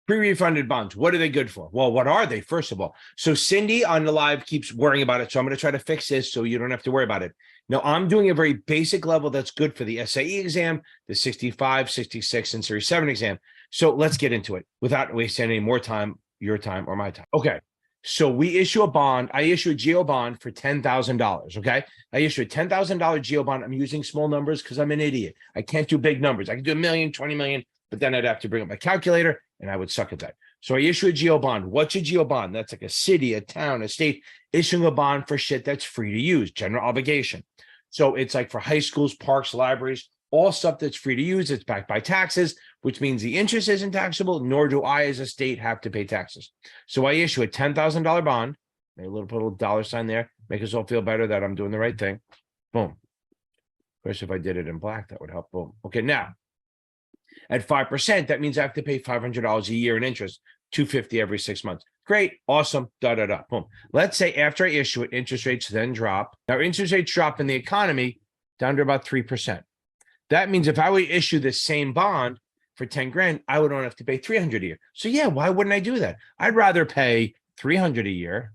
Pre-refunded bonds, what are they good for? Well, what are they, first of all? So Cindy on the live keeps worrying about it. So I'm going to try to fix this so you don't have to worry about it. Now, I'm doing a very basic level that's good for the SAE exam, the 65, 66, and Series 7 exam. So let's get into it without wasting any more time, your time or my time. Okay. So we issue a bond. I issue a GO bond for $10,000. Okay. I issue a $10,000 GO bond. I'm using small numbers because I'm an idiot. I can't do big numbers. I can do a million, 20 million, but then I'd have to bring up my calculator and I would suck at that. So I issue a GO bond. What's a GO bond? That's like a city, a town, a state issuing a bond for shit that's free to use, general obligation. So it's like for high schools, parks, libraries, all stuff that's free to use. It's backed by taxes, which means the interest isn't taxable, nor do I as a state have to pay taxes. So I issue a $10,000 bond, put a little dollar sign there, make us all feel better that I'm doing the right thing. Boom. Of course, if I did it in black, that would help. Boom. Okay, now at 5%, that means I have to pay $500 a year in interest, $250 every 6 months. Great, awesome, Boom. Let's say after I issue it, interest rates then drop. Now, interest rates drop in the economy down to about 3%. That means if I would issue the same bond for 10 grand, I would only have to pay 300 a year. So yeah, why wouldn't I do that? I'd rather pay 300 a year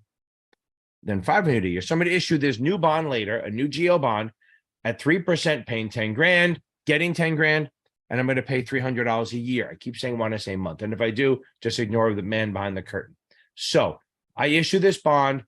than 500 a year. So I'm going to issue this new bond later, a new GO bond at 3%, paying 10 grand, getting 10 grand, and I'm going to pay $300 a year. I keep saying want to say month. And if I do, just ignore the man behind the curtain. So I issue this bond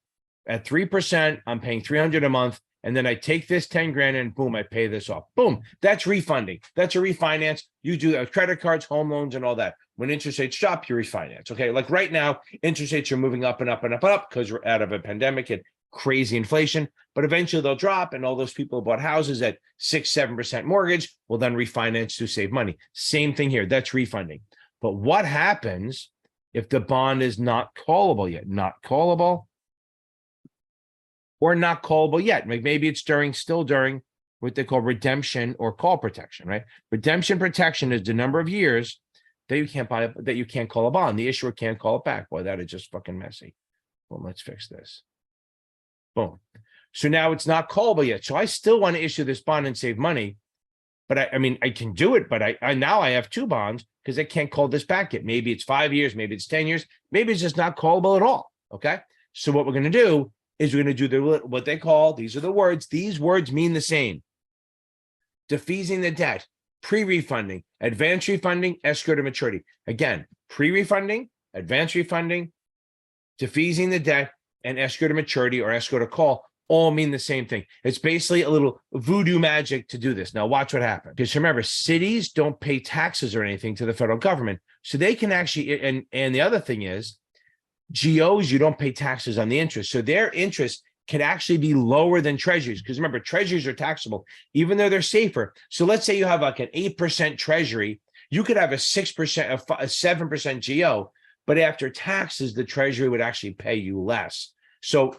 at 3%. I'm paying 300 a month. And then I take this 10 grand and boom, I pay this off. Boom. That's refunding. That's a refinance. You do credit cards, home loans, and all that. When interest rates drop, you refinance. Okay. Like right now, interest rates are moving up and up and up and up because we're out of a pandemic and crazy inflation, but eventually they'll drop. And all those people who bought houses at 6-7% mortgage will then refinance to save money. Same thing here. That's refunding. But what happens if the bond is not callable yet? Not callable. Or not callable yet. Maybe it's still during what they call redemption or call protection, right? Redemption protection is the number of years that you can't buy, that you can't call a bond. The issuer can't call it back. Boy, that is just fucking messy. Well, let's fix this. Boom. So now it's not callable yet. So I still want to issue this bond and save money, but I mean, I can do it, but I now I have two bonds because I can't call this back yet. Maybe it's 5 years, maybe it's 10 years, maybe it's just not callable at all. Okay. So what we're going to do is we're going to do what they call, these are the words, these words mean the same. Defeasing the debt, pre-refunding, advance refunding, escrow to maturity. Again, pre-refunding, advance refunding, defeasing the debt, and escrow to maturity or escrow to call all mean the same thing. It's basically a little voodoo magic to do this. Now watch what happens. Because remember, cities don't pay taxes or anything to the federal government. So they can actually, and the other thing is, GOs, you don't pay taxes on the interest. So their interest can actually be lower than treasuries. Because remember, treasuries are taxable, even though they're safer. So let's say you have like an 8% treasury, you could have a 6%, a 7% GO, but after taxes, the treasury would actually pay you less. So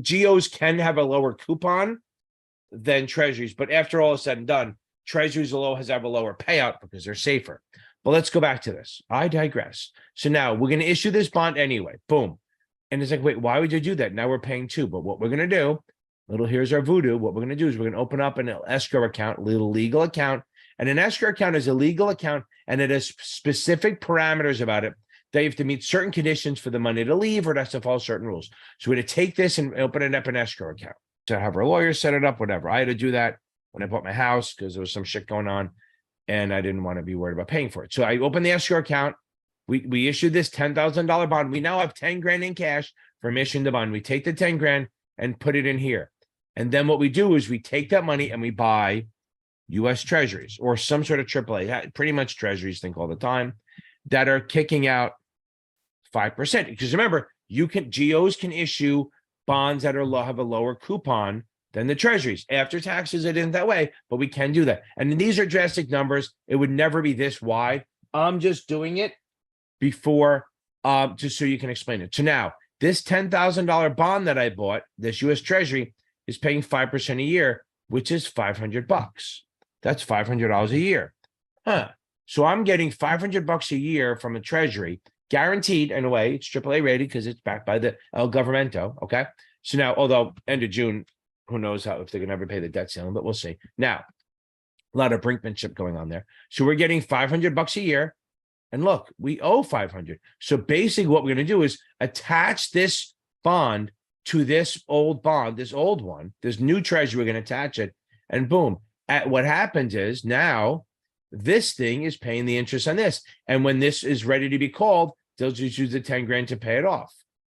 GOs can have a lower coupon than treasuries, but after all is said and done, treasuries have a lower payout because they're safer. But let's go back to this. I digress. So now we're going to issue this bond anyway. Boom. And it's like, wait, why would you do that? Now we're paying two. But what we're going to do, here's our voodoo. What we're going to do is we're going to open up an escrow account, a little legal account. And an escrow account is a legal account, and it has specific parameters about it. That you have to meet certain conditions for the money to leave, or it has to follow certain rules. So we're going to take this and open it up an escrow account. To have our lawyer set it up, whatever. I had to do that when I bought my house because there was some shit going on. And I didn't want to be worried about paying for it. So I opened the escrow account. We issued this $10,000 bond. We now have 10 grand in cash from issuing the bond. We take the 10 grand and put it in here. And then what we do is we take that money and we buy US treasuries or some sort of AAA, pretty much treasuries think all the time, that are kicking out 5%. Because remember, GOs can issue bonds that have a lower coupon than the treasuries. After taxes, it isn't that way, but we can do that. And these are drastic numbers. It would never be this wide. I'm just doing it before, just so you can explain it. So now, this $10,000 bond that I bought, this US Treasury, is paying 5% a year, which is $500. That's $500 a year. So I'm getting $500 a year from a Treasury, guaranteed in a way. It's AAA rated because it's backed by the El Governmento. Okay. So now, although end of June, who knows if they can ever pay the debt ceiling, but we'll see. Now, a lot of brinkmanship going on there. So we're getting $500 a year. And look, we owe 500. So basically what we're going to do is attach this bond to this old bond, this old one, this new treasury, we're going to attach it, and boom. What happens is now this thing is paying the interest on this. And when this is ready to be called, they'll just use the 10 grand to pay it off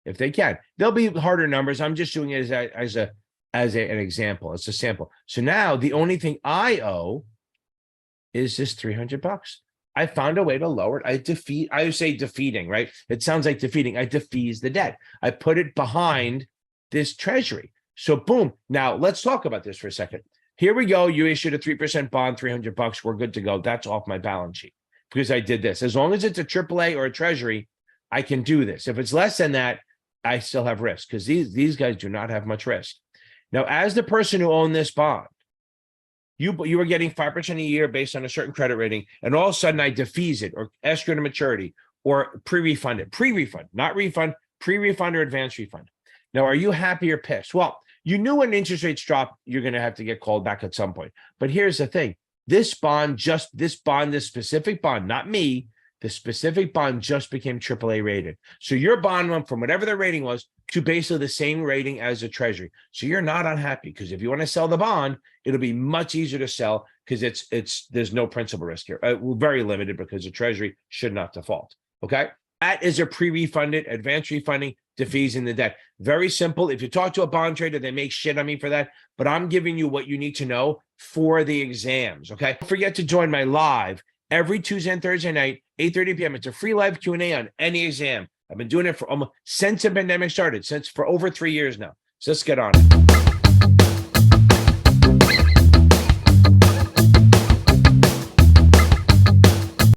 if they can. There'll be harder numbers. I'm just doing it as an example. It's a sample. So now the only thing I owe is this $300. I found a way to lower it. I would say defeating, right? It sounds like defeating. I defease the debt. I put it behind this treasury. So boom. Now let's talk about this for a second. Here we go. You issued a 3% bond, $300. We're good to go. That's off my balance sheet because I did this. As long as it's a AAA or a treasury, I can do this. If it's less than that, I still have risk because these guys do not have much risk. Now, as the person who owned this bond, you were getting 5% a year based on a certain credit rating, and all of a sudden I defease it or escrow to maturity or pre-refund it. Pre-refund, not refund, pre-refund or advance refund. Now, are you happy or pissed? Well, you knew when interest rates drop, you're going to have to get called back at some point. But here's the thing. This specific bond, not me, the specific bond just became AAA rated. So your bond went from whatever the rating was to basically the same rating as the treasury. So you're not unhappy because if you want to sell the bond, it'll be much easier to sell because there's no principal risk here. We're very limited because the treasury should not default. Okay. That is a pre-refunded, advanced refunding, defeasing the debt. Very simple. If you talk to a bond trader, they make shit on me for that, but I'm giving you what you need to know for the exams. Okay. Don't forget to join my live every Tuesday and Thursday night, 8:30 p.m. It's a free live Q&A on any exam. I've been doing it for since the pandemic started, for over 3 years now. So let's get on it.